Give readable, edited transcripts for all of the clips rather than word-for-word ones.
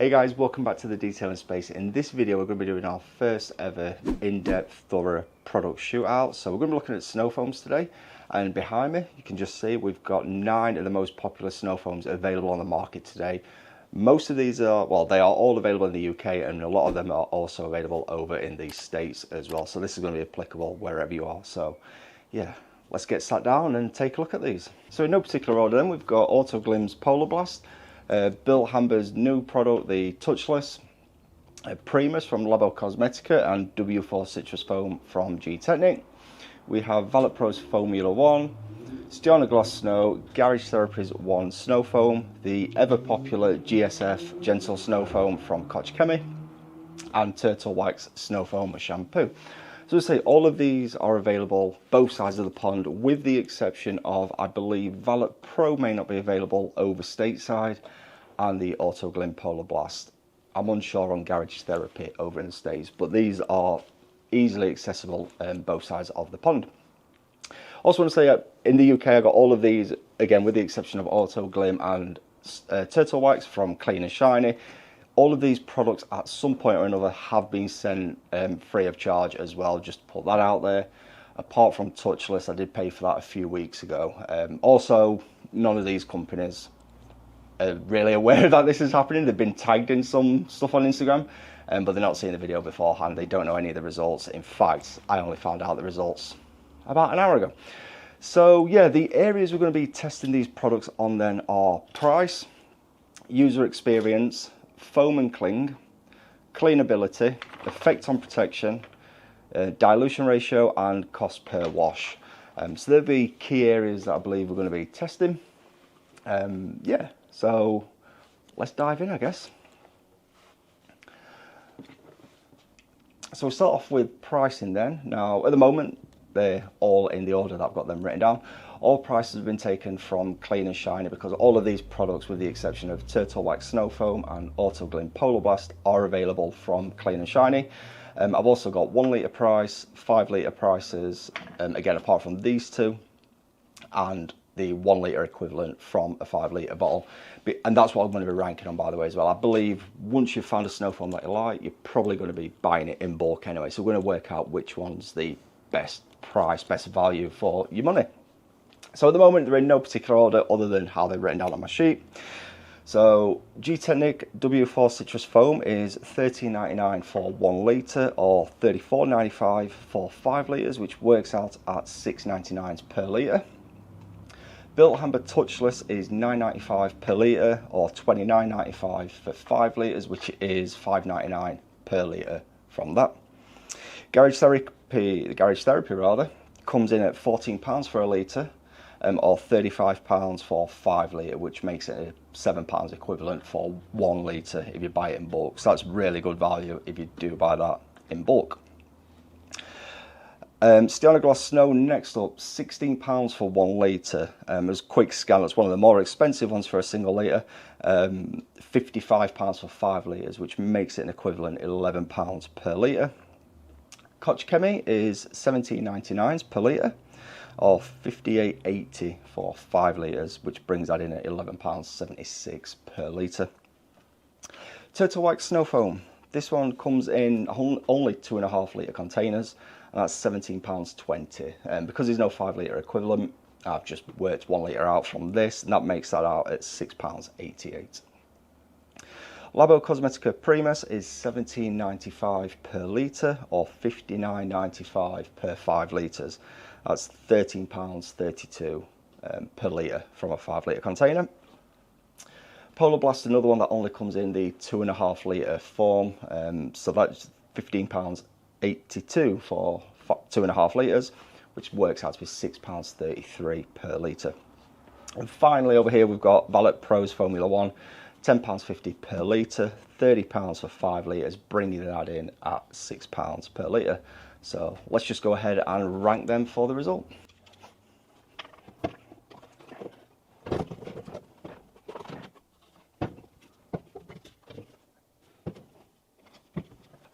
Hey guys, welcome back to the Detailing Space. In this video we're going to be doing our first ever in-depth thorough product shootout. So we're going to be looking at snow foams today, and behind me you can just see we've got 9 of the most popular snow foams available on the market today. Most of these are, well, they are all available in the UK, and a lot of them are also available over in the States as well. So this is going to be applicable wherever you are. So yeah, let's get sat down and take a look at these. So in no particular order then, we've got Autoglim's Polar Blast, Bill Hamber's new product, the Touchless, Primus from labocosmetica, and W4 Citrus Foam from gtechniq. We have Valet Pro's Formula 1, Stjarnagloss Snow, Garage Therapy's One Snow Foam, the ever popular GSF Gentle Snow Foam from touchless, and Turtle Wax Snow Foam Shampoo. So I say all of these are available both sides of the pond, with the exception of, I believe, Valet Pro may not be available over stateside, and the Autoglim Polar Blast. I'm unsure on Garage Therapy over in the States, but these are easily accessible both sides of the pond. Also want to say in the UK I got all of these, again with the exception of Autoglim and Turtle Wax from Clean and Shiny. All of these products at some point or another have been sent free of charge as well, just to put that out there. Apart from Touchless, I did pay for that a few weeks ago. Also, none of these companies are really aware that this is happening. They've been tagged in some stuff on Instagram, but they're not seeing the video beforehand. They don't know any of the results. In fact, I only found out the results about an hour ago. So yeah, the areas we're going to be testing these products on then are price, user experience, foam and cling, cleanability, effect on protection, dilution ratio, and cost per wash. So they're the key areas that I believe we're going to be testing. Yeah, so let's dive in, I guess. So we'll start off with pricing then. Now, at the moment, they're all in the order that I've got them written down. All prices have been taken from Clean and Shiny, because all of these products, with the exception of Turtle Wax Snow Foam and Autoglim Polar Blast, are available from Clean and Shiny. I've also got 1 litre price, 5 litre prices, again apart from these two, and the 1 litre equivalent from a 5 litre bottle. And that's what I'm going to be ranking on, by the way, as well. I believe once you've found a snow foam that you like, you're probably going to be buying it in bulk anyway. So we're going to work out which one's the best price, best value for your money. So at the moment, they're in no particular order other than how they're written down on my sheet. So gtechniq W4 Citrus Foam is $13.99 for 1 litre, or $34.95 for 5 litres, which works out at $6.99 per litre. Bill Hamber Touchless is $9.95 per litre, or $29.95 for 5 litres, which is $5.99 per litre from that. Garage Therapy rather, comes in at £14 for a litre, or £35 for 5 litre, which makes it £7 equivalent for 1 litre if you buy it in bulk. So that's really good value if you do buy that in bulk. Stjarnagloss Snow next up, £16 for 1 litre. As quick scan, that's one of the more expensive ones for a single litre. £55 for 5 litres, which makes it an equivalent £11 per litre. Touchless is $17.99 per litre, or $58.80 for 5 litres, which brings that in at £11.76 per litre. Turtle Wax Snow Foam. This one comes in only 2.5 litre containers, and that's £17.20. And because there's no 5 litre equivalent, I've just worked 1 litre out from this, and that makes that out at £6.88. Labocosmetica Primus is $17.95 per litre, or $59.95 per 5 litres. That's £13.32 per litre from a 5 litre container. Polar Blast, another one that only comes in the 2.5 litre form, so that's £15.82 for 2.5 litres, which works out to be £6.33 per litre. And finally over here we've got Valet Pro's Formula 1, £10.50 per litre, £30 for 5 litres, bringing that in at £6 per litre. So let's just go ahead and rank them for the result.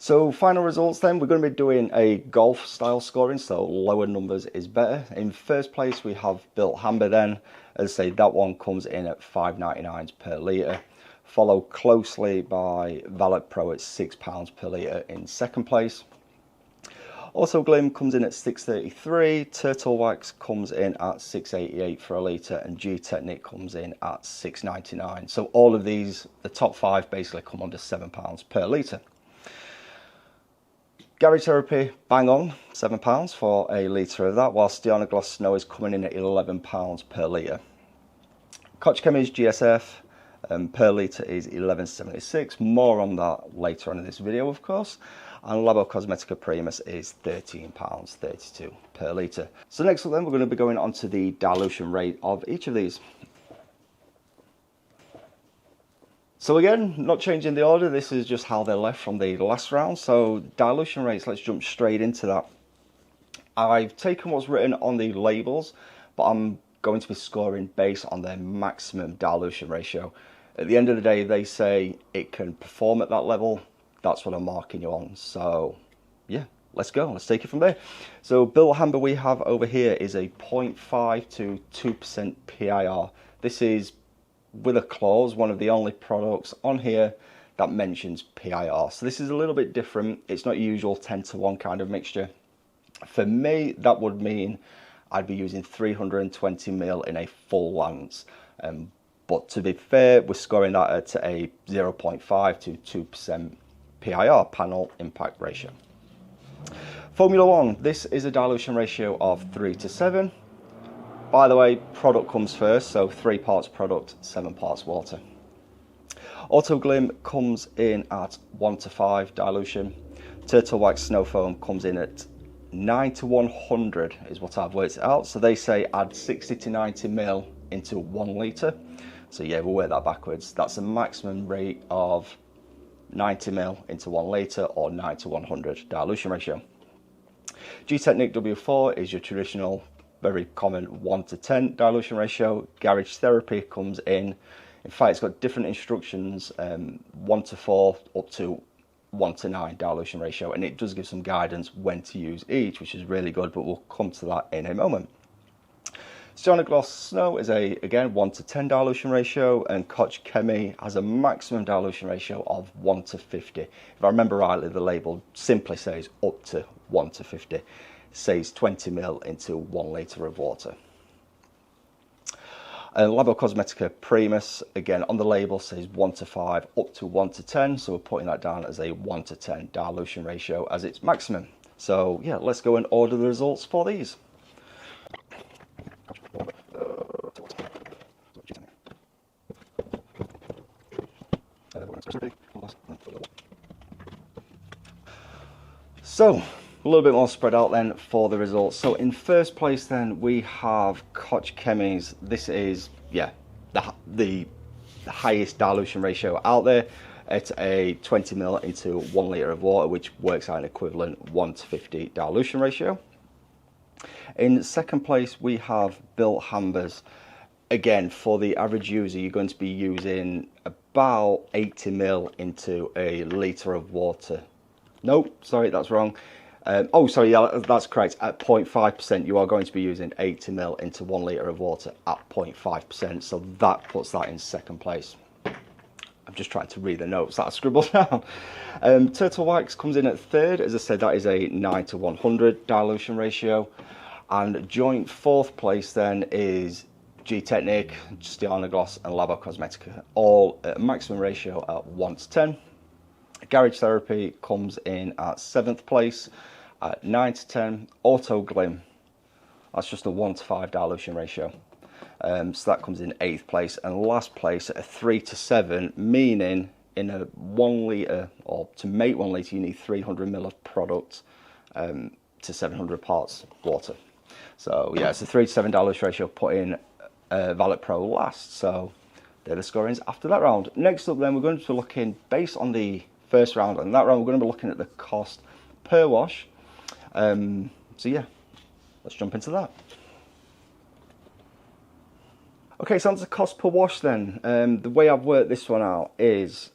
So final results then, we're going to be doing a golf style scoring, so lower numbers is better. In first place we have Bill Hamber then. As I say, that one comes in at $5.99 per litre. followed closely by Valet Pro at £6 per litre in second place. Auto Glim comes in at 6.33, Turtle Wax comes in at 6.88 for a litre, and gtechniq comes in at 6.99. So all of these, the top 5 basically come under £7 per litre. Garage Therapy, bang on, £7 for a litre of that, while stjarnagloss Snow is coming in at £11 per litre. gtechniq GSF per litre is 11.76, more on that later on in this video of course. And Labocosmetica Primus is £13.32 per litre. So next up then, we're going to be going on to the dilution rate of each of these. So again, not changing the order, this is just how they're left from the last round. So dilution rates, let's jump straight into that. I've taken what's written on the labels, but I'm going to be scoring based on their maximum dilution ratio. At the end of the day, they say it can perform at that level. That's what I'm marking you on. So yeah, let's go. Let's take it from there. So Bill Amber we have over here is a 0.5 to 2% PIR. This is with a clause, one of the only products on here that mentions PIR. So this is a little bit different. It's not usual 10-to-1 kind of mixture. For me, that would mean I'd be using 320 ml in a full lance. But to be fair, we're scoring that at a 0.5 to 2% PIR, panel impact ratio. Formula 1, this is a dilution ratio of 3 to 7. By the way, product comes first, so 3 parts product, 7 parts water. Auto Glim comes in at 1 to 5 dilution. Turtle Wax Snow Foam comes in at 9 to 100 is what I've worked it out. So they say add 60 to 90 ml into 1 litre. So yeah, we'll work that backwards. That's a maximum rate of 90 ml into 1 litre or 9 to 100 dilution ratio. gtechniq W4 is your traditional, very common 1 to 10 dilution ratio. Garage Therapy comes in fact it's got different instructions, 1 to 4 up to 1 to 9 dilution ratio, and it does give some guidance when to use each, which is really good, but we'll come to that in a moment. Stjarnagloss Snow is again 1 to 10 dilution ratio, and gtechniq has a maximum dilution ratio of 1 to 50. If I remember rightly, the label simply says up to 1 to 50. It says 20 ml into 1 litre of water. And labocosmetica Primus, again on the label says 1 to 5 up to 1 to 10, so we're putting that down as a 1 to 10 dilution ratio as its maximum. So yeah, let's go and order the results for these. So a little bit more spread out then for the results. So in first place then we have gtechniq's. This is the highest dilution ratio out there at a 20 ml into 1 litre of water, which works out an equivalent 1 to 50 dilution ratio. In second place we have Bill Amber's. Again, for the average user, you're going to be using about 80 ml into a litre of water. Nope, sorry, that's wrong. Oh, sorry, yeah, that's correct. At 0.5%, you are going to be using 80 ml into 1 litre of water at 0.5%. So that puts that in second place. I'm just trying to read the notes that I scribbled down. Turtle Wax comes in at third. As I said, that is a 9 to 100 dilution ratio. And joint fourth place then is gtechniq, stjarnagloss and labocosmetica, all at a maximum ratio at 1 to 10. Garage Therapy comes in at 7th place at 9 to 10. Auto Glim, that's just a 1 to 5 dilution ratio. So that comes in 8th place. And last place at a 3 to 7, meaning in a 1 litre, or to make 1 litre, you need 300 ml of product to 700 parts water. So yeah, it's a 3 to 7 dilution ratio, put in Valet Pro last. So they're the scorings after that round. Next up then, we're going to be looking, based on the first round and that round, we're going to be looking at the cost per wash. So yeah, let's jump into that. Okay, so on to the cost per wash then. The way I've worked this one out is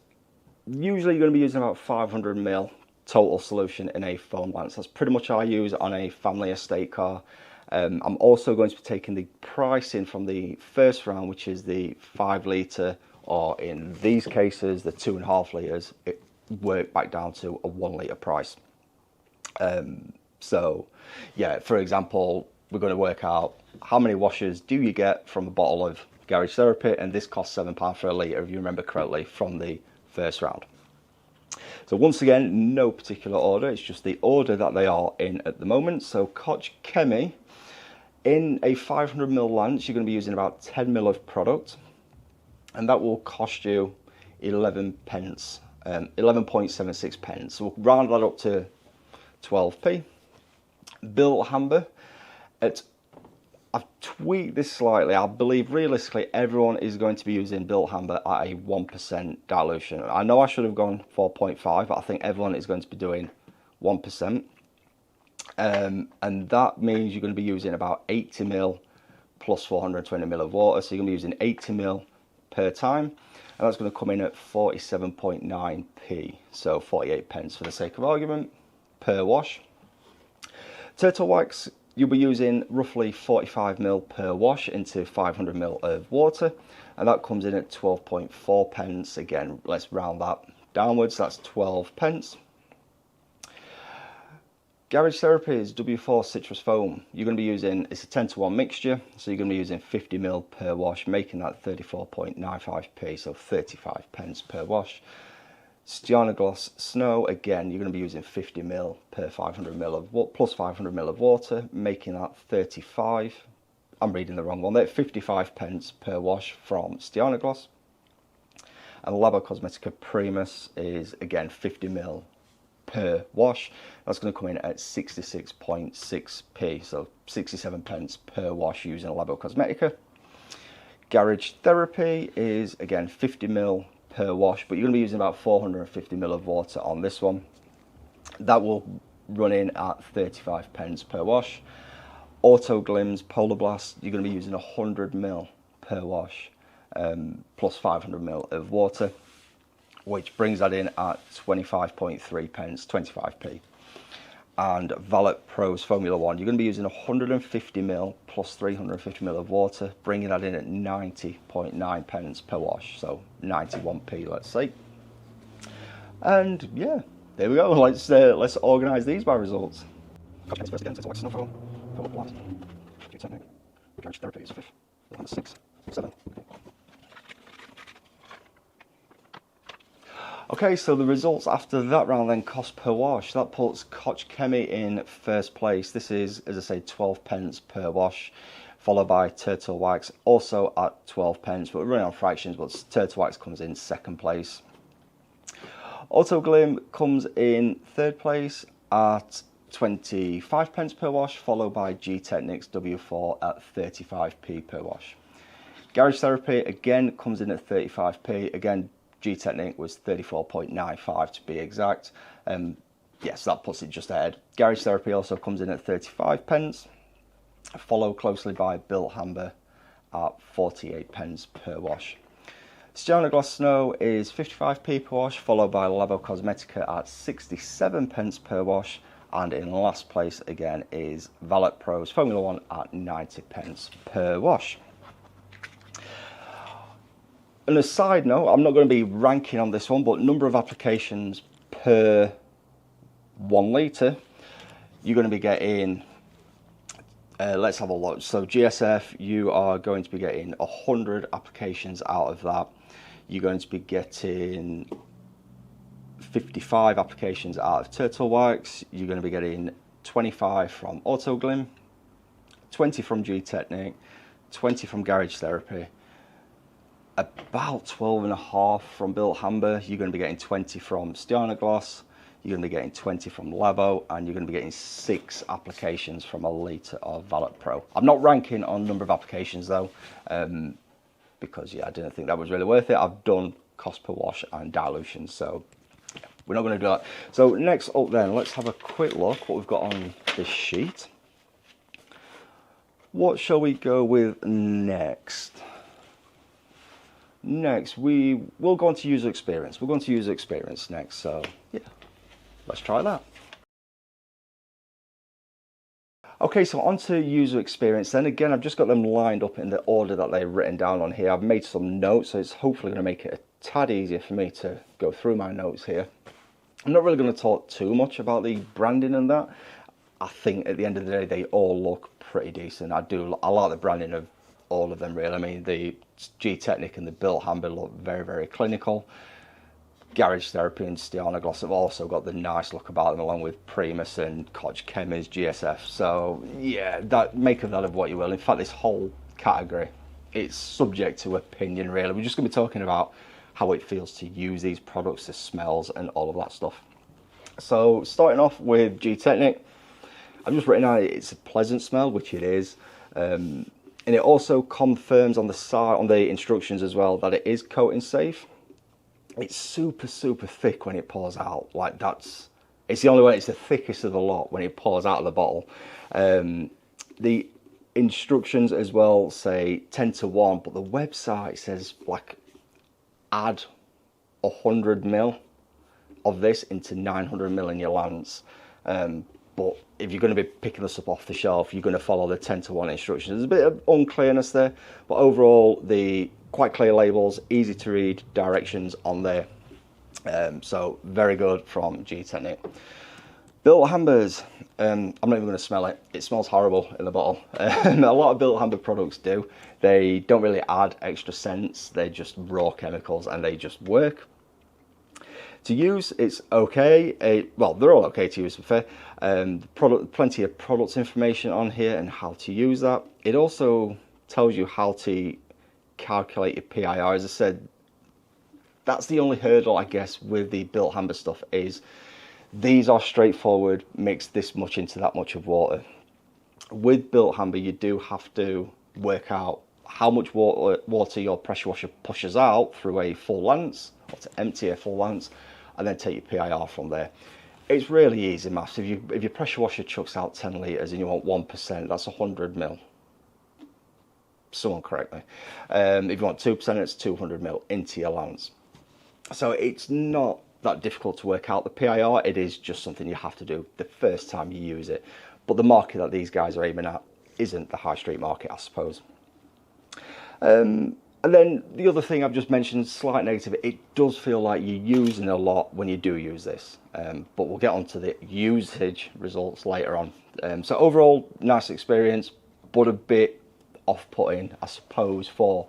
usually you're going to be using about 500 ml total solution in a foam lance. That's pretty much what I use on a family estate car. I'm also going to be taking the pricing from the first round, which is the 5 litre or in these cases, the 2.5 litres, it worked back down to a 1 litre price. So yeah, for example, we're going to work out how many washes do you get from a bottle of Garage Therapy, and this costs £7 for a litre, if you remember correctly, from the first round. So once again, no particular order, it's just the order that they are in at the moment. So gtechniq, in a 500ml lance, you're going to be using about 10ml of product, and that will cost you 11 pence, 11.76 pence. So we'll round that up to 12p. Bilthamber, I've tweaked this slightly. I believe realistically everyone is going to be using Bilthamber at a 1% dilution. I know I should have gone 4.5, but I think everyone is going to be doing 1%. And that means you're going to be using about 80ml plus 420ml of water. So you're going to be using 80ml per time. And that's going to come in at 47.9p. So 48 pence for the sake of argument per wash. Turtle wax, you'll be using roughly 45ml per wash into 500ml of water, and that comes in at 12.4 pence. Again, let's round that downwards, that's 12 pence. Garage Therapy is W4 citrus foam. You're going to be using, it's a 10:1 mixture, so you're going to be using 50ml per wash, making that 34.95p, so 35 pence per wash. Stjarnagloss Snow, again, you're going to be using 50ml per 500ml of plus 500ml of water, making that 35. I'm reading the wrong one there. 55 pence per wash from Stjarnagloss. And Labocosmetica Primus is again 50ml per wash. That's going to come in at 66.6p, so 67 pence per wash using Labocosmetica. Garage Therapy is again 50ml per wash, but you're going to be using about 450ml of water on this one. That will run in at 35 pence per wash. Autoglim's Polar Blast, you're going to be using 100ml per wash, plus 500ml of water, which brings that in at 25.3 pence, 25p. And Valet Pro's Formula 1, you're going to be using 150ml plus 350ml of water, bringing that in at 90.9 pence per wash, so 91p, let's say. And yeah, there we go. Let's organise these by results. First again, Turtle Wax Snowfall, Polar Blast, gtechniq, Garage Therapy is a 5th, 6, 7. Okay, so the results after that round then, cost per wash. That puts gtechniq in first place. This is, as I say, 12 pence per wash, followed by Turtle Wax, also at 12 pence, but we're running on fractions, but Turtle Wax comes in second place. Autoglim comes in third place at 25 pence per wash, followed by gtechniq's W4 at 35p per wash. Garage Therapy again comes in at 35p, again gtechniq was 34.95 to be exact. Yes, that puts it just ahead. Garage Therapy also comes in at 35 pence, followed closely by Bilthamber at 48 pence per wash. Stjarnagloss Snow is 55p per wash, followed by Labocosmetica at 67 pence per wash, and in last place again is Valet Pro's Formula 1 at 90 pence per wash. On a side note, I'm not going to be ranking on this one, but number of applications per 1 litre, you're going to be getting, let's have a look. So GSF, you are going to be getting 100 applications out of that. You're going to be getting 55 applications out of Turtle Wax. You're going to be getting 25 from Autoglim, 20 from gtechniq, 20 from Garage Therapy, about 12.5 from Bilthamber. You're going to be getting 20 from Stjarnagloss, you're going to be getting 20 from Labo, and you're going to be getting 6 applications from a litre of Valet Pro. I'm not ranking on number of applications though, because yeah, I didn't think that was really worth it. I've done cost per wash and dilution, so yeah, we're not going to do that. So next up then, let's have a quick look what we've got on this sheet. What shall we go with next? Next, we will go on to user experience. We're going to user experience next, so yeah, let's try that. Okay, so on to user experience then. Again, I've just got them lined up in the order that they're written down on here. I've made some notes, so it's hopefully going to make it a tad easier for me to go through my notes here. I'm not really going to talk too much about the branding and that. I think at the end of the day, they all look pretty decent. I like the branding of all of them, really. I mean, the gtechniq and the Built Hamber look very, very clinical. Garage Therapy and stjarnagloss have also got the nice look about them, along with Primus and Koch-Chemie's GSF. So yeah, make of that of what you will. In fact, this whole category, it's subject to opinion, really. We're just going to be talking about how it feels to use these products, the smells and all of that stuff. So starting off with gtechniq, I've just written out it's a pleasant smell, which it is. And it also confirms on the side, on the instructions as well, that it is coating safe. It's super, super thick when it pours out. Like it's the only way, it's the thickest of the lot when it pours out of the bottle. The instructions as well say 10:1, but the website says like add 100 ml of this into 900 ml in your lance. But if you're going to be picking this up off the shelf, you're going to follow the 10:1 instructions. There's a bit of unclearness there, but overall, the quite clear labels, easy to read directions on there. So very good from gtechniq. Built Hambers, I'm not even going to smell it. It smells horrible in the bottle. A lot of Built Hamber products do. They don't really add extra scents. They're just raw chemicals and they just work. To use, it's okay. Well, they're all okay to use, to be fair. Plenty of product information on here and how to use that. It also tells you how to calculate your PIR. As I said, that's the only hurdle, I guess, with the Built Hamber stuff is these are straightforward, mix this much into that much of water. With Built Hamber, you do have to work out how much water your pressure washer pushes out through a full lance, or to empty a full lance, and then take your PIR from there. It's really easy maths. If your pressure washer chucks out 10 litres and you want 1%, that's 100 ml. Someone correct me. If you want 2%, it's 200 ml into your lance. So it's not that difficult to work out the PIR. It is just something you have to do the first time you use it. But the market that these guys are aiming at isn't the high street market, I suppose. And then the other thing I've just mentioned, slight negative, it does feel like you're using a lot when you do use this. But we'll get onto the usage results later on. So overall, nice experience, but a bit off-putting, I suppose, for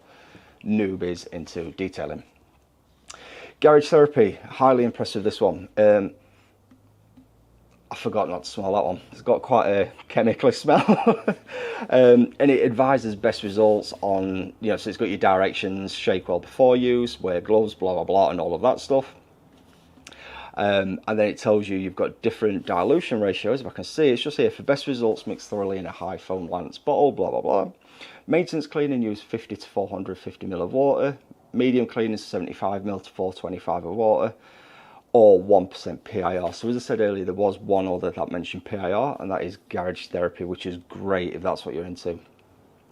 newbies into detailing. Garage Therapy, highly impressed with this one. I forgot not to smell that one. It's got quite a chemically smell. And it advises best results on, so it's got your directions, shake well before use, wear gloves, blah, blah, blah, and all of that stuff. And then it tells you you've got different dilution ratios. If I can see, it's just here, for best results, mix thoroughly in a high foam lance bottle, blah, blah, blah. Maintenance cleaning, use 50 to 450 ml of water. Medium cleaning, 75 ml to 425 of water, or 1% PIR. So as I said earlier, there was one other that mentioned PIR, and that is Garage Therapy, which is great if that's what you're into.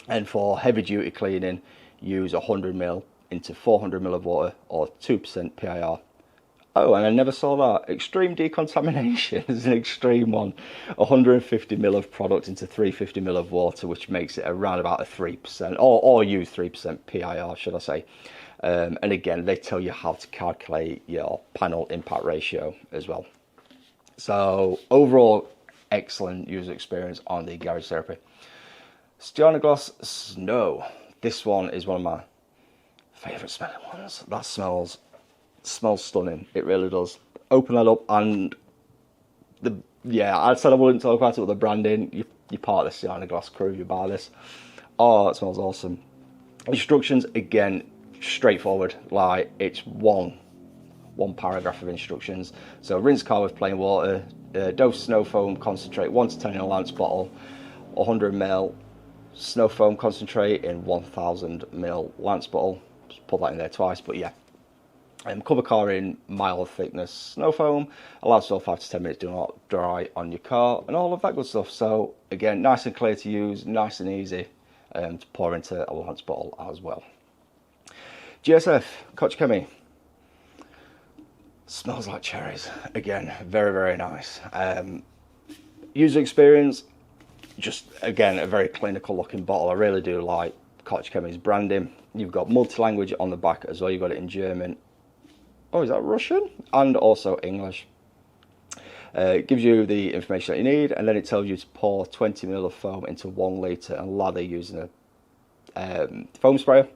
And for heavy duty cleaning, use 100 ml into 400 ml of water, or 2% PIR. Oh, and I never saw that. Extreme decontamination is an extreme one. 150 ml of product into 350 ml of water, which makes it around about a 3%, or use 3% PIR, should I say. And again, they tell you how to calculate your panel impact ratio as well. So overall, excellent user experience on the Garage Therapy. stjarnagloss Snow. This one is one of my favourite smelling ones. That smells stunning. It really does. Open that up, and I said I wouldn't talk about it with the branding. You're part of the stjarnagloss crew. You buy this. Oh, it smells awesome. Instructions, again, straightforward. Like, it's one paragraph of instructions. So rinse car with plain water, dose snow foam concentrate 1 to 10 in a lance bottle, 100 ml snow foam concentrate in 1000 ml lance bottle. Just put that in there twice, but yeah. Cover car in mild thickness snow foam, allow still 5 to 10 minutes, do not dry on your car, and all of that good stuff. So again, nice and clear to use, nice and easy to pour into a lance bottle as well. GSF, Koch-Chemie. Smells like cherries. Again, very, very nice. User experience, just again a very clinical looking bottle. I really do like gtechniq's branding. You've got multi-language on the back as well. You've got it in German. Oh, is that Russian? And also English. It gives you the information that you need, and then it tells you to pour 20 ml of foam into 1 litre and lather using a foam sprayer.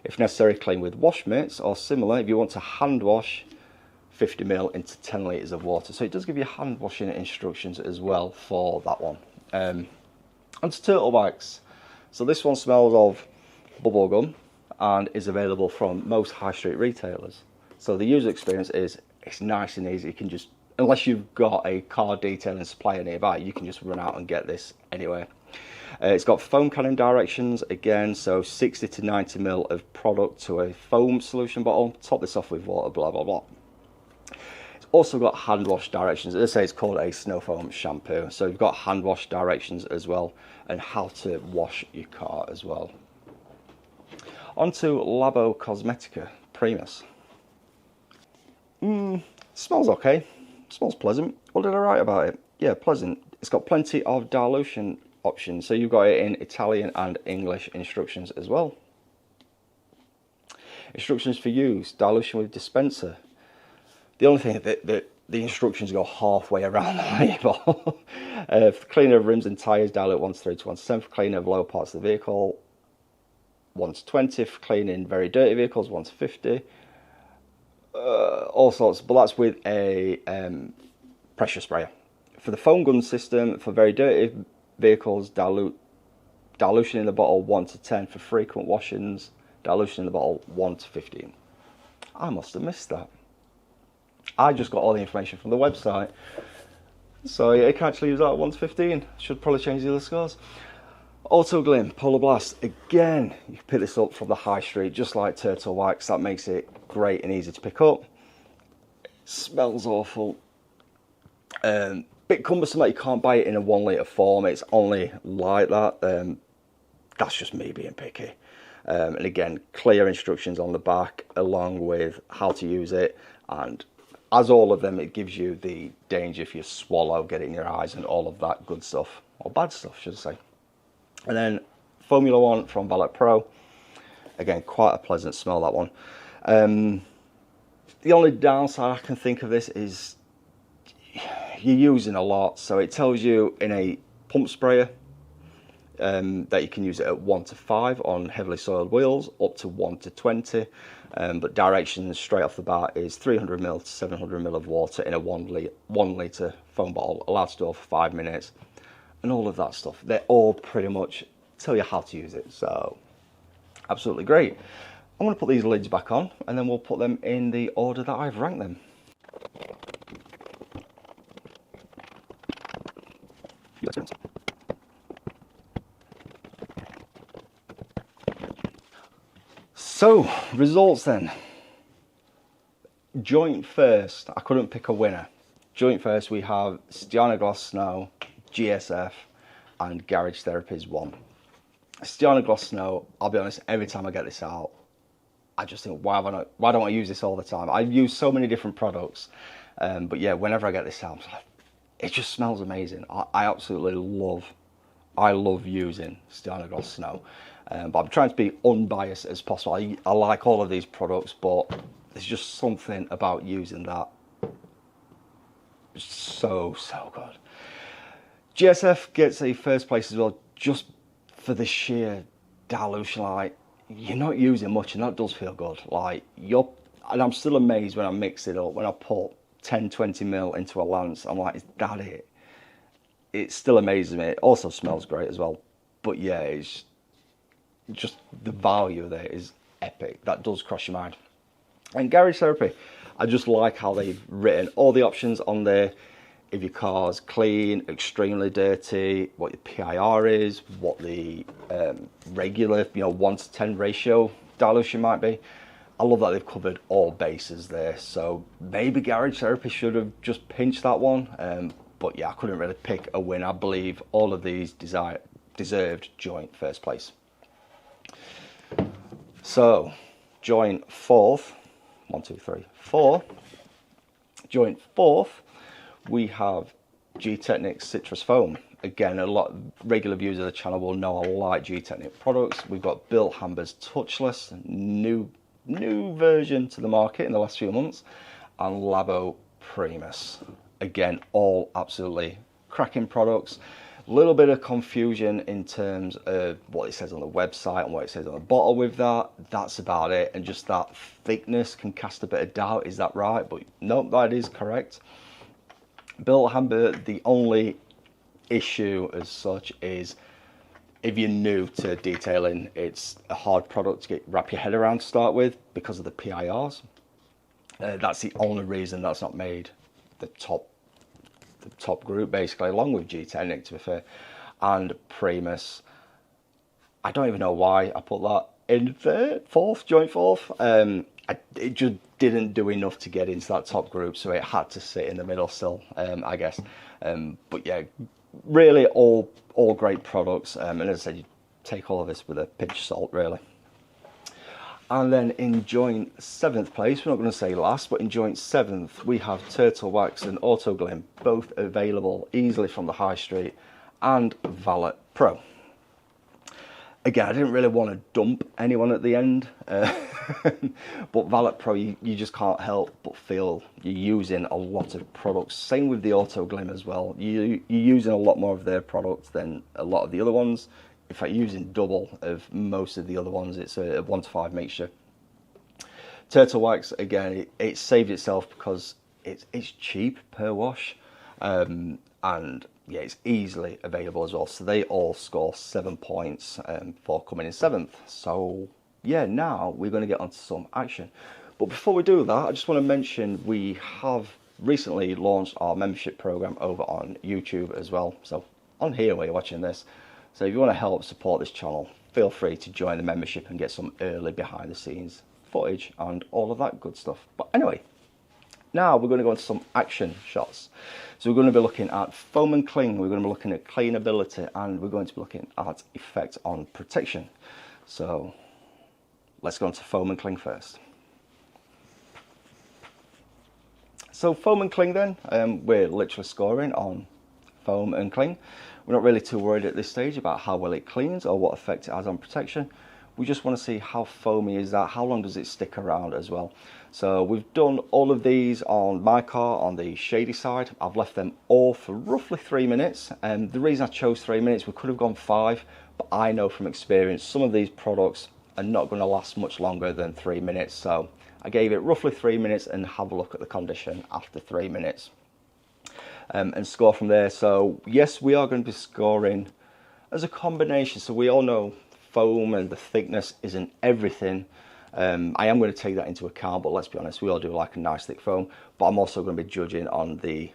If necessary, clean with wash mitts or similar. If you want to hand wash, 50 ml into 10 litres of water. So it does give you hand washing instructions as well for that one. Onto turtle wax. So this one smells of bubblegum and is available from most high street retailers. So the user experience is, it's nice and easy. You can just, unless you've got a car detailing supplier nearby, you can just run out and get this anywhere. It's got foam canning directions again, so 60 to 90 ml of product to a foam solution bottle. Top this off with water, blah blah blah. It's also got hand wash directions. As I say, it's called a snow foam shampoo, so you've got hand wash directions as well, and how to wash your car as well. Onto Labocosmetica Primus. Smells okay. Smells pleasant. What did I write about it? Yeah, pleasant. It's got plenty of dilution options, so you've got it in Italian and English instructions as well. Instructions for use: dilution with dispenser. The only thing that the instructions go halfway around the label. For cleaner of rims and tyres, dilute 1 to 3 to 1 to 10. For cleaner of lower parts of the vehicle, 1 to 20. For cleaning very dirty vehicles, 1 to 50. All sorts, but that's with a pressure sprayer. For the foam gun system, for very dirty vehicles, dilution in the bottle 1 to 10. For frequent washings, dilution in the bottle 1 to 15. I must have missed that. I just got all the information from the website, so yeah, you can actually use that at 1 to 15. Should probably change the other scores. Auto Glim Polar Blast. Again, you can pick this up from the high street, just like Turtle Wax. That makes it great and easy to pick up. It smells awful. Bit cumbersome that you can't buy it in a 1 litre form. It's only like that. That's just me being picky. And again, clear instructions on the back along with how to use it, and as all of them, it gives you the danger if you swallow, get it in your eyes and all of that good stuff, or bad stuff should I say. And then Formula One from Valet Pro. Again, quite a pleasant smell, that one. The only downside I can think of this is you're using a lot. So it tells you in a pump sprayer that you can use it at 1 to 5 on heavily soiled wheels, up to 1 to 20. But directions straight off the bat is 300 ml to 700 ml of water in a 1 litre foam bottle, allowed to store for 5 minutes. And all of that stuff, they all pretty much tell you how to use it, so absolutely great. I'm going to put these lids back on and then we'll put them in the order that I've ranked them. So, results then. Joint first, I couldn't pick a winner. Joint first, we have stjarnagloss Snow, GSF, and Garage Therapy's one. Stjarnagloss Snow, I'll be honest, every time I get this out, I just think, why don't I use this all the time? I've used so many different products, but yeah, whenever I get this out, it just smells amazing. I absolutely love using stjarnagloss Snow, but I'm trying to be unbiased as possible. I like all of these products, but there's just something about using that. So good. GSF gets a first place as well, just for the sheer dilution. Like, you're not using much, and that does feel good. Like, and I'm still amazed when I mix it up. When I put 10-20 ml into a lance, I'm like, is that it? It still amazes me. It also smells great as well. But yeah, it's just the value there is epic. That does cross your mind. And Garage Therapy, I just like how they've written all the options on there. If your car's clean, extremely dirty, what your PIR is, what the regular, 1 to 10 ratio dilution might be. I love that they've covered all bases there. So maybe Garage Therapy should have just pinched that one. But yeah, I couldn't really pick a win. I believe all of these deserved joint first place. So, joint fourth. 1, 2, 3, 4. Joint fourth, we have gtechniq Citrus Foam. again, a lot of regular viewers of the channel will know I like gtechniq products. We've got Bill Hamber's touchless, new version to the market in the last few months, and Labo Primus. Again, all absolutely cracking products. A little bit of confusion in terms of what it says on the website and what it says on the bottle with that. That's about it. And just that thickness can cast a bit of doubt. Is that right? But no, that is correct. Bill Hamber, the only issue as such is if you're new to detailing, it's a hard product to wrap your head around to start with because of the PIRs. That's the only reason that's not made the top group, basically, along with gtechniq, to be fair, and Primus. I don't even know why I put that in there, joint fourth. It just didn't do enough to get into that top group, so it had to sit in the middle still, I guess. But yeah, really all great products, and as I said, you take all of this with a pinch of salt, really. And then in joint 7th place, we're not going to say last, but in joint 7th, we have Turtle Wax and Auto Glim, both available easily from the high street, and Valet Pro. Again, I didn't really want to dump anyone at the end, but Valet Pro, you just can't help but feel you're using a lot of products. Same with the Auto Glim as well. You're using a lot more of their products than a lot of the other ones. In fact, using double of most of the other ones. It's a 1-to-5 mixture. Turtle Wax, again, it saved itself because it's cheap per wash, and yeah, it's easily available as well. So they all score 7 points for coming in 7th. So yeah, now we're going to get onto some action. But before we do that, I just want to mention we have recently launched our membership program over on YouTube as well. So on here where you're watching this. So if you want to help support this channel, feel free to join the membership and get some early behind the scenes footage and all of that good stuff. But anyway, now we're going to go into some action shots. So we're going to be looking at foam and cling, we're going to be looking at cleanability, and we're going to be looking at effect on protection. So let's go into foam and cling first. So foam and cling then, we're literally scoring on foam and cling. We're not really too worried at this stage about how well it cleans or what effect it has on protection. We just want to see how foamy is that, how long does it stick around as well. So we've done all of these on my car on the shady side. I've left them all for roughly 3 minutes, and the reason I chose 3 minutes, we could have gone 5, but I know from experience some of these products are not going to last much longer than 3 minutes. So I gave it roughly 3 minutes and have a look at the condition after 3 minutes. And score from there. So yes, we are going to be scoring as a combination. So we all know foam and the thickness isn't everything. I am going to take that into account, but let's be honest, we all do like a nice thick foam. But I'm also going to be judging on the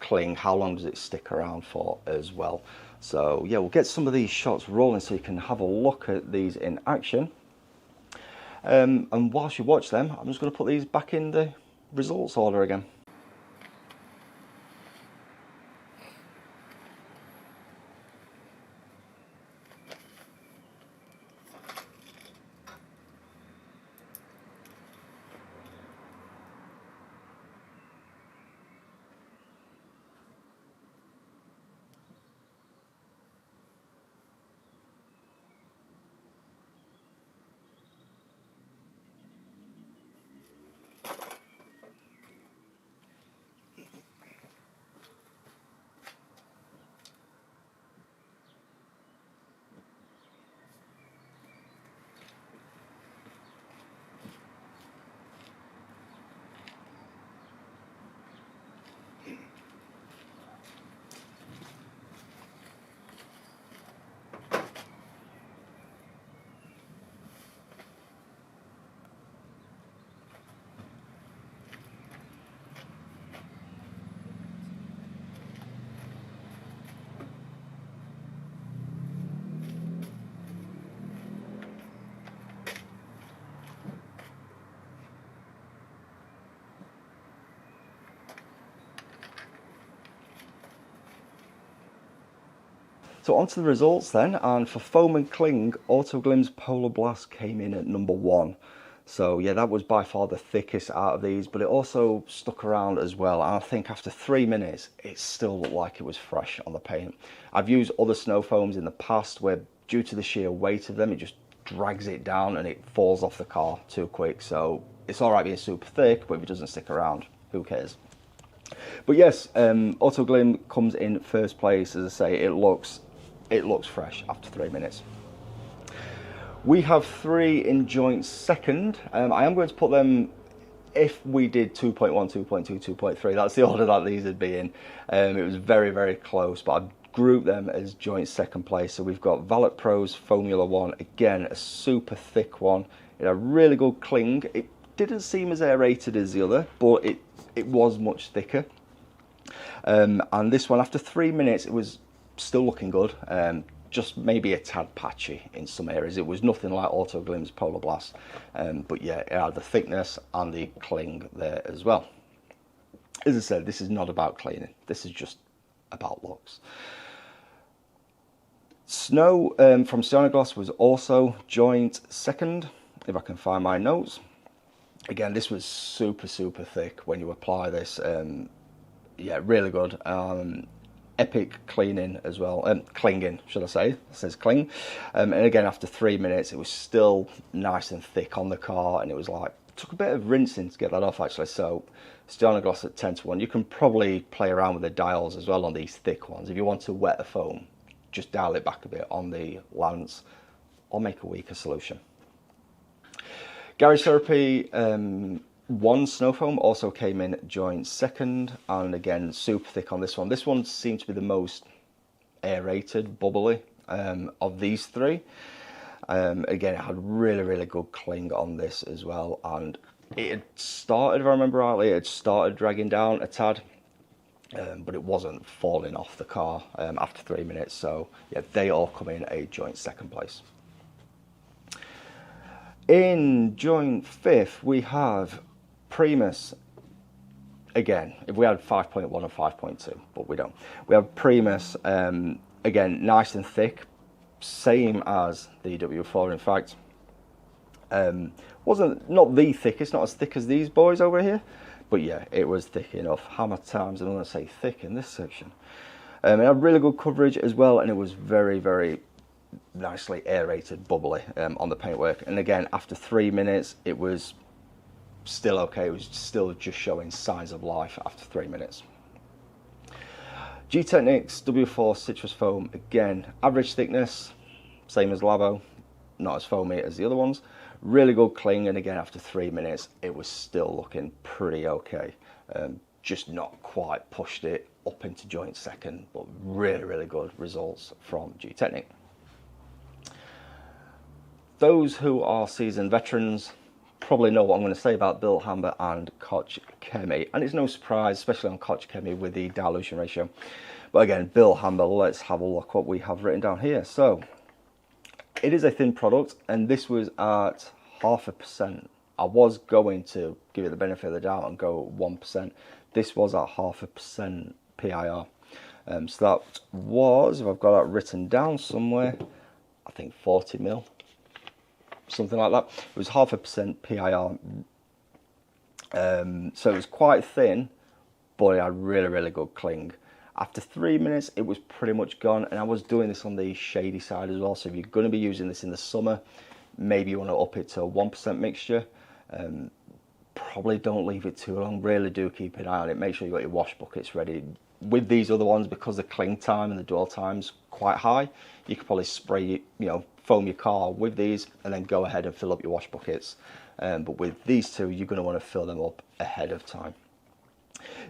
cling, how long does it stick around for as well. So yeah, we'll get some of these shots rolling so you can have a look at these in action. And whilst you watch them, I'm just going to put these back in the results order again. So on to the results then, and for foam and cling, Auto Glim's Polar Blast came in at number 1. So yeah, that was by far the thickest out of these, but it also stuck around as well. And I think after 3 minutes, it still looked like it was fresh on the paint. I've used other snow foams in the past where, due to the sheer weight of them, it just drags it down and it falls off the car too quick. So it's all right being super thick, but if it doesn't stick around, who cares? But yes, Auto Glim comes in first place. As I say, it looks fresh after 3 minutes. We have 3 in joint second. I am going to put them, if we did 2.1, 2.2, 2.3, that's the order that these would be in. It was very, very close, but I've grouped them as joint second place. So we've got Valet Pro's Formula 1, again, a super thick one. It had a really good cling. It didn't seem as aerated as the other, but it was much thicker. And this one, after 3 minutes, it was still looking good. Just maybe a tad patchy in some areas. It was nothing like Auto Glim's Polar Blast, but yeah, it had the thickness and the cling there as well. As I said, this is not about cleaning. This is just about looks. Snow from stjarnagloss was also joint second, if I can find my notes. Again, this was super, super thick when you apply this. Yeah, really good. Epic cleaning as well, clinging, should I say? It says cling. And again, after 3 minutes, it was still nice and thick on the car, and it was like, took a bit of rinsing to get that off actually. So stjarnagloss at 10:1. You can probably play around with the dials as well on these thick ones. If you want to wet the foam, just dial it back a bit on the lance or make a weaker solution. Garage Therapy 1 snow foam also came in joint second, and again, super thick on this one. This one seemed to be the most aerated, bubbly of these 3. Again, it had really, really good cling on this as well, and it had started, if I remember rightly, it had started dragging down a tad, but it wasn't falling off the car after 3 minutes. So yeah, they all come in a joint second place. In joint fifth, we have Primus. Again, if we had 5.1 or 5.2, but we don't. We have Primus, again, nice and thick, same as the W4, in fact. Not the thickest, not as thick as these boys over here, but yeah, it was thick enough. How many times am I going to say thick in this section? It had really good coverage as well, and it was very, very nicely aerated, bubbly on the paintwork. And again, after 3 minutes, it was still okay. It was still just showing signs of life after 3 minutes. gtechniq's W4 citrus foam, again, average thickness, same as Labo, not as foamy as the other ones. Really good cling, and again, after 3 minutes, it was still looking pretty okay. Just not quite pushed it up into joint second, but really, really good results from gtechniq. Those who are seasoned veterans probably know what I'm going to say about Bilthamber and Koch-Chemie, and it's no surprise, especially on Koch-Chemie with the dilution ratio. But again, Bilthamber, let's have a look what we have written down here. So it is a thin product, and this was at 0.5%. I was going to give it the benefit of the doubt and go 1%. This was at 0.5% PIR. So that was, if I've got that written down somewhere, I think 40 mil. Something like that. It was 0.5% PIR. So it was quite thin, but it had really, really good cling. After 3 minutes, it was pretty much gone, and I was doing this on the shady side as well. So if you're going to be using this in the summer, maybe you want to up it to a 1% mixture. Probably don't leave it too long. Really do keep an eye on it. Make sure you got your wash buckets ready. With these other ones, because the cling time and the dwell time's quite high, you could probably spray, foam your car with these and then go ahead and fill up your wash buckets. But with these two, you're going to want to fill them up ahead of time.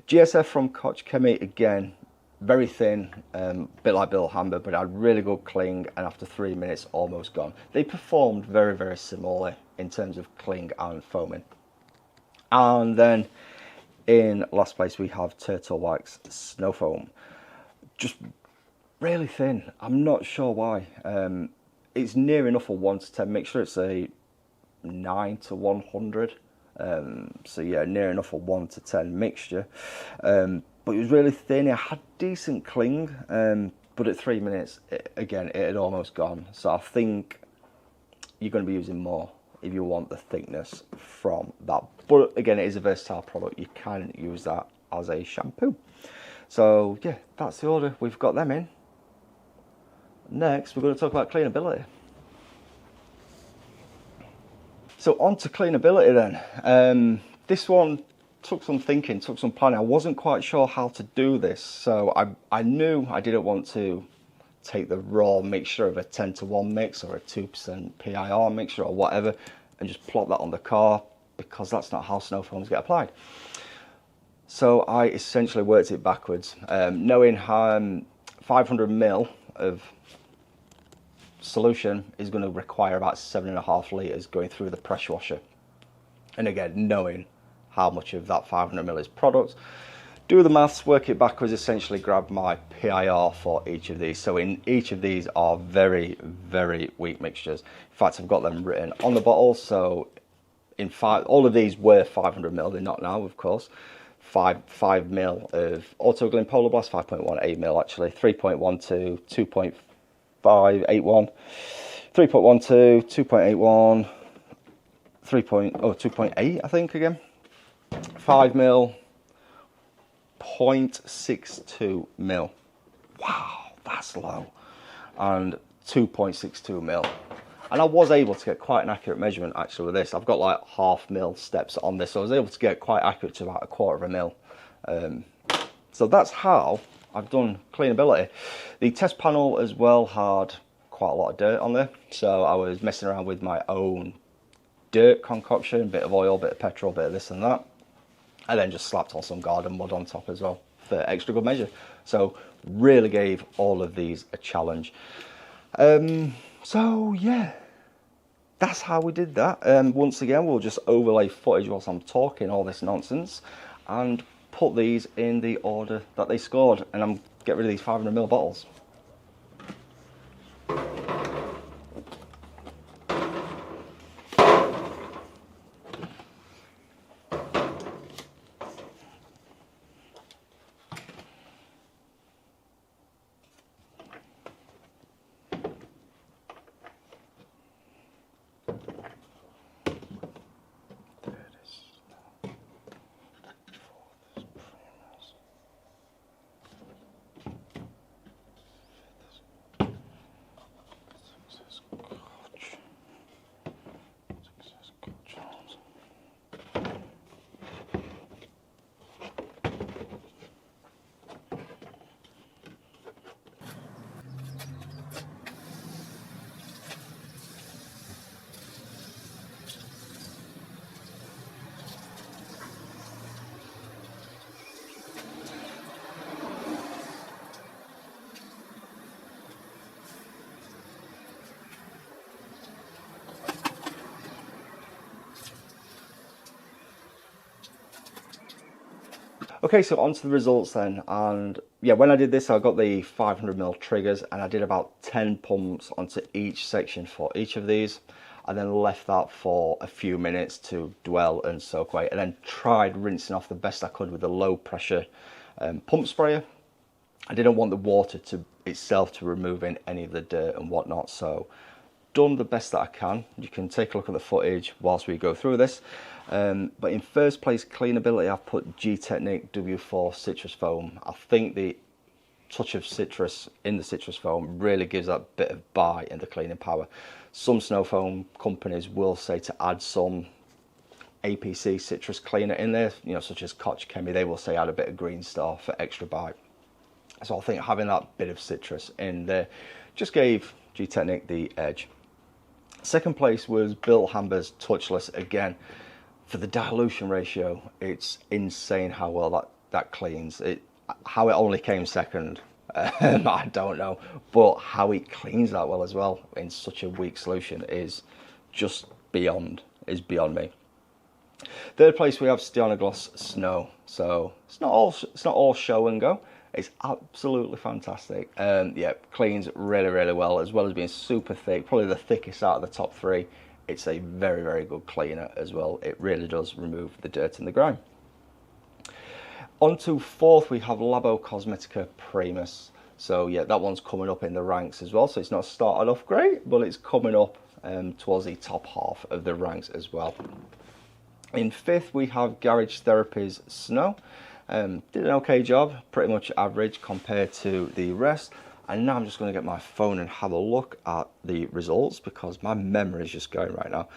GSF from Koch-Chemie, again, very thin, bit like Bilthamber, but had really good cling, and after 3 minutes, almost gone. They performed very, very similarly in terms of cling and foaming. And then in last place, we have Turtle Wax Snow Foam. Just really thin. I'm not sure why. It's near enough a 1 to 10 mixture. It's a 9 to 100. So yeah, near enough a 1 to 10 mixture. But it was really thin. It had decent cling, but at 3 minutes, it had almost gone. So I think you're going to be using more if you want the thickness from that. But again, it is a versatile product. You can use that as a shampoo. So yeah, that's the order. We've got them in. Next, we're going to talk about cleanability. So on to cleanability then. This one took some thinking, took some planning. I wasn't quite sure how to do this. So I knew I didn't want to take the raw mixture of a 10:1 mix or a 2% PIR mixture or whatever and just plop that on the car, because that's not how snow foams get applied. So I essentially worked it backwards, knowing 500 ml of solution is going to require about 7.5 litres going through the pressure washer. And again, knowing how much of that 500 ml is product, do the maths, work it backwards, essentially grab my PIR for each of these. So in each of these are very, very weak mixtures. In fact, I've got them written on the bottle. So in all of these were 500 ml, they're not now, of course. 5 ml of Autoglyn Polar Blast, 5.18 ml actually, 3.12, 2.581, 3.12, 2.81, 2.8 I think again, 5 ml, 0.62 mil. Wow, that's low. And 2.62 mil. And I was able to get quite an accurate measurement actually with this. I've got like 0.5 mil steps on this, so I was able to get quite accurate to about 1/4 mil. So that's how I've done cleanability. The test panel as well had quite a lot of dirt on there, so I was messing around with my own dirt concoction, bit of oil, bit of petrol, bit of this and that. I then just slapped on some garden mud on top as well for extra good measure. So really gave all of these a challenge. So yeah, that's how we did that. Once again, we'll just overlay footage whilst I'm talking all this nonsense and put these in the order that they scored, and I'm get rid of these 500 ml bottles. Okay, so on to the results then. And yeah, when I did this, I got the 500 ml triggers and I did about 10 pumps onto each section for each of these. I then left that for a few minutes to dwell and soak away, and then tried rinsing off the best I could with a low pressure pump sprayer. I didn't want the water to itself to remove in any of the dirt and whatnot, so done the best that I can. You can take a look at the footage whilst we go through this. But in first place, cleanability, I've put gtechniq W4 citrus foam. I think the touch of citrus in the citrus foam really gives that bit of bite in the cleaning power. Some snow foam companies will say to add some APC citrus cleaner in there, you know, such as Koch-Chemie. They will say add a bit of Green Star for extra bite. So I think having that bit of citrus in there just gave gtechniq the edge. Second place was Bill Hamber's touchless. Again, for the dilution ratio, it's insane how well that cleans. How it only came second, I don't know, but how it cleans that well as well in such a weak solution is just beyond me. Third place we have stjarnagloss Snow. So it's not all show and go. It's absolutely fantastic. Yeah, cleans really well as being super thick, probably the thickest out of the top three. It's a very good cleaner as well. It really does remove the dirt and the grime. On to fourth, we have Labocosmetica Primus. So yeah, that one's coming up in the ranks as well. So it's not started off great, but it's coming up towards the top half of the ranks as well. In 5th we have Garage Therapy's Snow. Did an okay job, pretty much average compared to the rest. And now I'm just going to get my phone and have a look at the results because my memory is just going right now.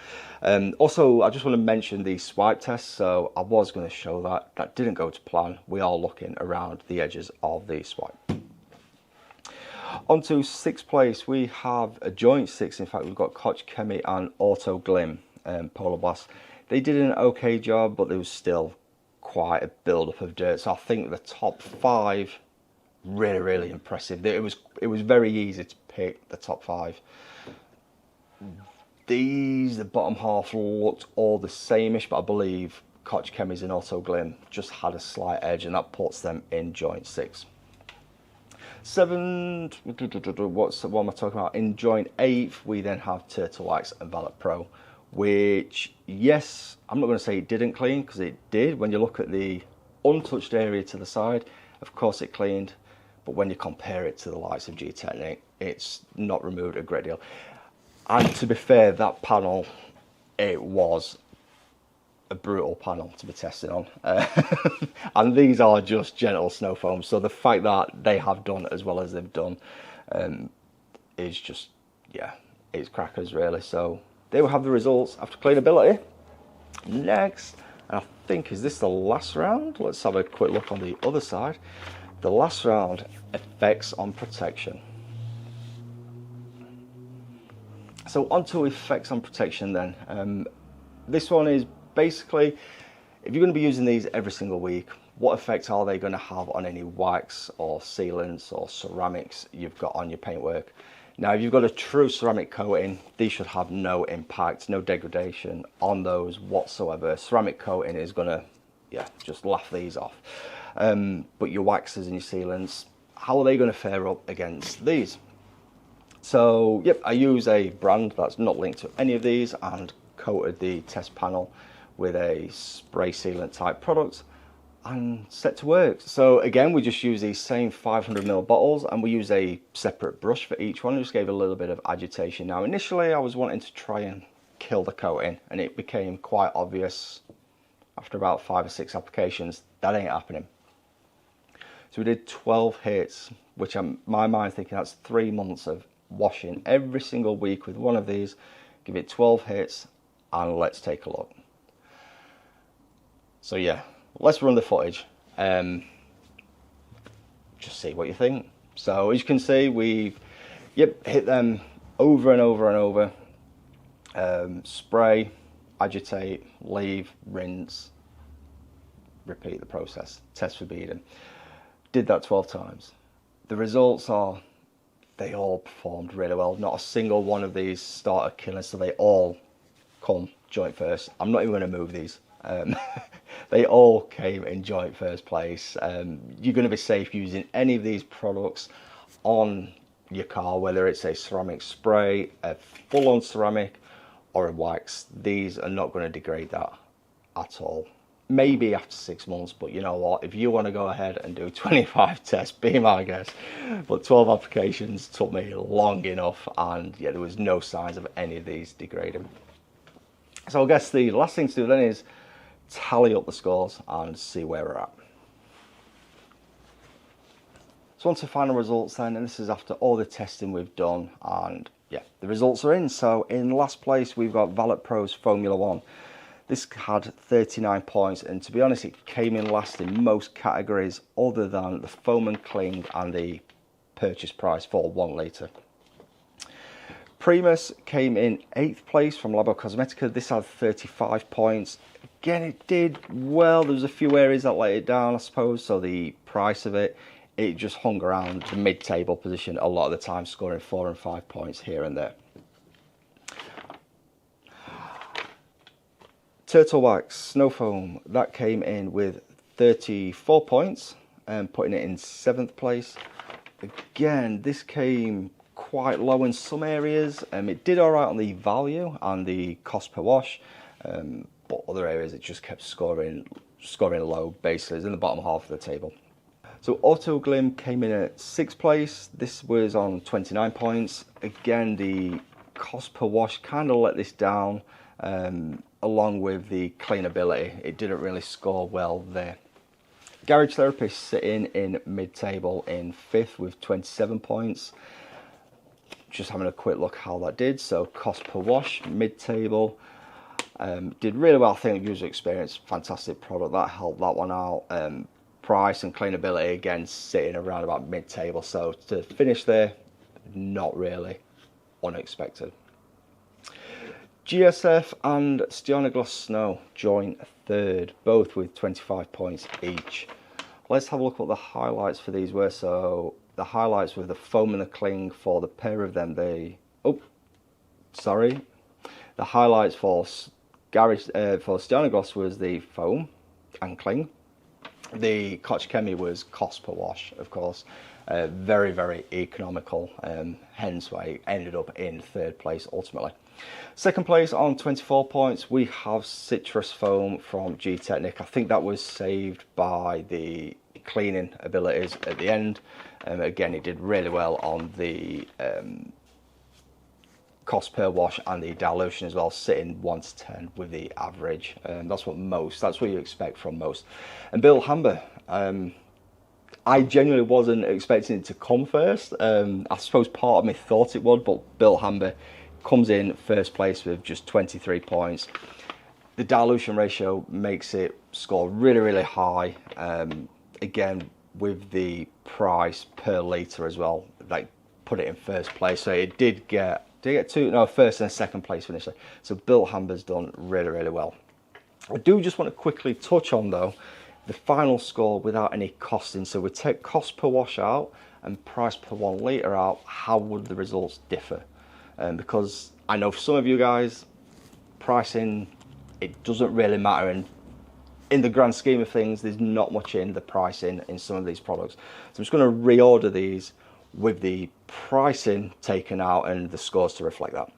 Also, I just want to mention the swipe test. So I was going to show that. That didn't go to plan. We are looking around the edges of the swipe. On to 6th place, we have a joint 6. In fact, we've got gtechniq and Auto Glim Polar Blast. They did an okay job, but there was still quite a build-up of dirt. So I think the top 5, really impressive. It was very easy to pick the top 5. The bottom half looked all the same-ish, but I believe gtechniq and Auto Glim just had a slight edge, and that puts them in joint 6. 7, what am I talking about? In joint 8th, we then have Turtle Wax and Valet Pro, which, yes, I'm not going to say it didn't clean, because it did. When you look at the untouched area to the side, of course it cleaned, but when you compare it to the likes of gtechniq, it's not removed a great deal. And to be fair, that panel, it was a brutal panel to be tested on. And these are just gentle snow foam, so the fact that they have done as well as they've done is just, yeah, it's crackers really. So they will have the results after cleanability. Next, and I think, is this the last round? Let's have a quick look on the other side. The last round, effects on protection. So onto effects on protection then. This one is basically, if you're going to be using these every single week, what effects are they going to have on any wax or sealants or ceramics you've got on your paintwork? Now, if you've got a true ceramic coating, these should have no impact, no degradation on those whatsoever. Ceramic coating is going to, yeah, just laugh these off. But your waxes and your sealants, how are they going to fare up against these? So, yep, I use a brand that's not linked to any of these and coated the test panel with a spray sealant type product and set to work. So again, we just use these same 500ml bottles and we use a separate brush for each one. I just gave a little bit of agitation. Now initially I was wanting to try and kill the coating, and it became quite obvious after about 5 or 6 applications that ain't happening. So we did 12 hits, which I'm my mind thinking that's 3 months of washing every single week with one of these. Give it 12 hits and let's take a look. So yeah, let's run the footage, just see what you think. So as you can see, we've hit them over and over and over. Spray, agitate, leave, rinse, repeat the process, test for beading. Did that 12 times. The results are, they all performed really well. Not a single one of these started killing, so they all come joint first. I'm not even going to move these. They all came in joint first place. You're going to be safe using any of these products on your car, whether it's a ceramic spray, a full-on ceramic, or a wax. These are not going to degrade that at all. Maybe after 6 months, but you know what, if you want to go ahead and do 25 tests, be my guest. But 12 applications took me long enough, and yeah, there was no signs of any of these degrading. So I guess the last thing to do then is tally up the scores and see where we're at. So on to final results then, and this is after all the testing we've done, and yeah, the results are in. So in last place we've got Valet Pro's Formula 1. This had 39 points, and to be honest, it came in last in most categories other than the foam and cling and the purchase price for 1 litre. Primus came in 8th place from Labocosmetica. This had 35 points. Again, it did well. There was a few areas that let it down, I suppose. So the price of it, it just hung around the mid-table position a lot of the time, scoring 4 and 5 points here and there. Turtle Wax Snow Foam, that came in with 34 points and putting it in 7th place. Again, this came quite low in some areas. It did all right on the value and the cost per wash, but other areas it just kept scoring low. Basically, it's in the bottom half of the table. So Auto Glim came in at 6th place. This was on 29 points. Again, the cost per wash kind of let this down, along with the cleanability. It didn't really score well there. Garage Therapy sitting in mid-table in 5th with 27 points. Just having a quick look how that did. So cost per wash, mid-table, did really well. I think user experience, fantastic product, that helped that one out. Price and cleanability again sitting around about mid-table. So to finish there, not really unexpected. GSF and stjarnagloss Snow joint 3rd, both with 25 points each. Let's have a look at what the highlights for these were. So the highlights were the foam and the cling for the pair of them. The highlights for stjarnagloss was the foam and cling. The gtechniq was cost per wash, of course. Very, very economical, hence why it ended up in 3rd place ultimately. 2nd place on 24 points, we have Citrus Foam from gtechniq. I think that was saved by the cleaning abilities at the end. Again, it did really well on the cost per wash and the dilution as well, sitting 1 to 10 with the average. That's what you expect from most. And Bill Hamber, I genuinely wasn't expecting it to come first. I suppose part of me thought it would, but Bill Hamber comes in 1st place with just 23 points. The dilution ratio makes it score really, really high. Again, with the price per litre as well, like put it in 1st place. So it did get 1st and 2nd place finisher. So Bill Hamber's done really, really well. I do just want to quickly touch on though the final score without any costing. So we take cost per wash out and price per 1 litre out. How would the results differ? Because I know for some of you guys, pricing, it doesn't really matter, and in the grand scheme of things, there's not much in the pricing in some of these products. So I'm just going to reorder these with the pricing taken out and the scores to reflect that.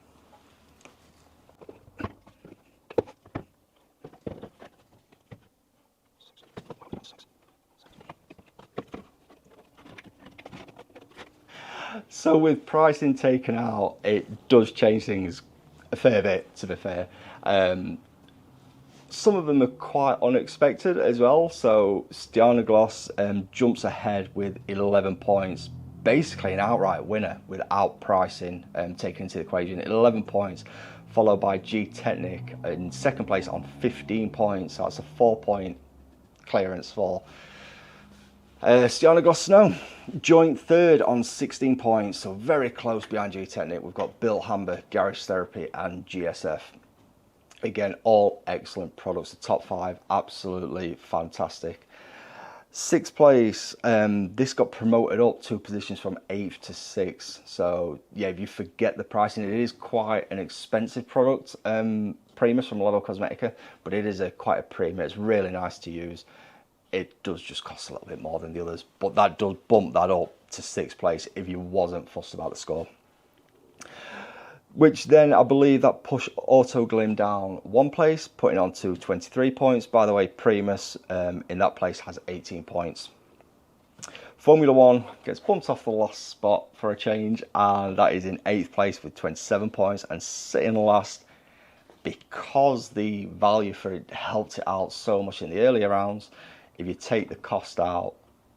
So with pricing taken out, it does change things a fair bit, to be fair. Some of them are quite unexpected as well. So stjarnagloss jumps ahead with 11 points, basically an outright winner without pricing taken into the equation. 11 points, followed by gtechniq in 2nd place on 15 points. So that's a 4-point clearance for stjarnagloss Snow. Joint 3rd on 16 points, so very close behind gtechniq. We've got Bill Hamber, Garage Therapy and GSF. Again, all excellent products. The top 5, absolutely fantastic. 6th place, this got promoted up 2 positions from 8th to 6th. So yeah, if you forget the pricing, it is quite an expensive product, Primus from Labocosmetica, but it is quite a premium. It's really nice to use. It does just cost a little bit more than the others, but that does bump that up to 6th place if you wasn't fussed about the score. Which then I believe that pushed Auto Glim down 1 place, putting on to 23 points. By the way, Primus in that place has 18 points. Formula 1 gets bumped off the last spot for a change, and that is in 8th place with 27 points, and sitting last because the value for it helped it out so much in the earlier rounds. If you take the cost out,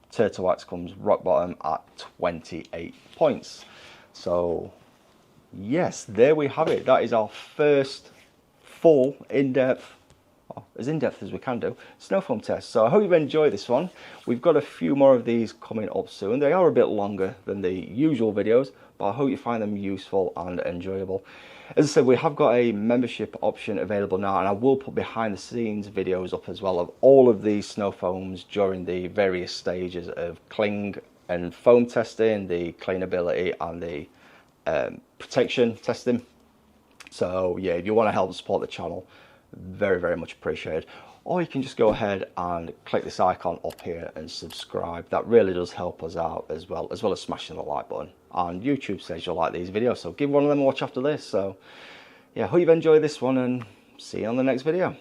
Turtle Wax comes rock bottom at 28 points. So yes, there we have it. That is our first full in-depth, as in-depth as we can do, snow foam test. So I hope you've enjoyed this one. We've got a few more of these coming up soon. They are a bit longer than the usual videos, but I hope you find them useful and enjoyable. As I said, we have got a membership option available now, and I will put behind the scenes videos up as well of all of these snow foams during the various stages of cling and foam testing, the cleanability and the protection testing. So yeah, if you want to help support the channel, very, very much appreciated. Or you can just go ahead and click this icon up here and subscribe. That really does help us out as well as smashing the like button. And YouTube says you'll like these videos, so give one of them a watch after this. So yeah, hope you've enjoyed this one, and see you on the next video.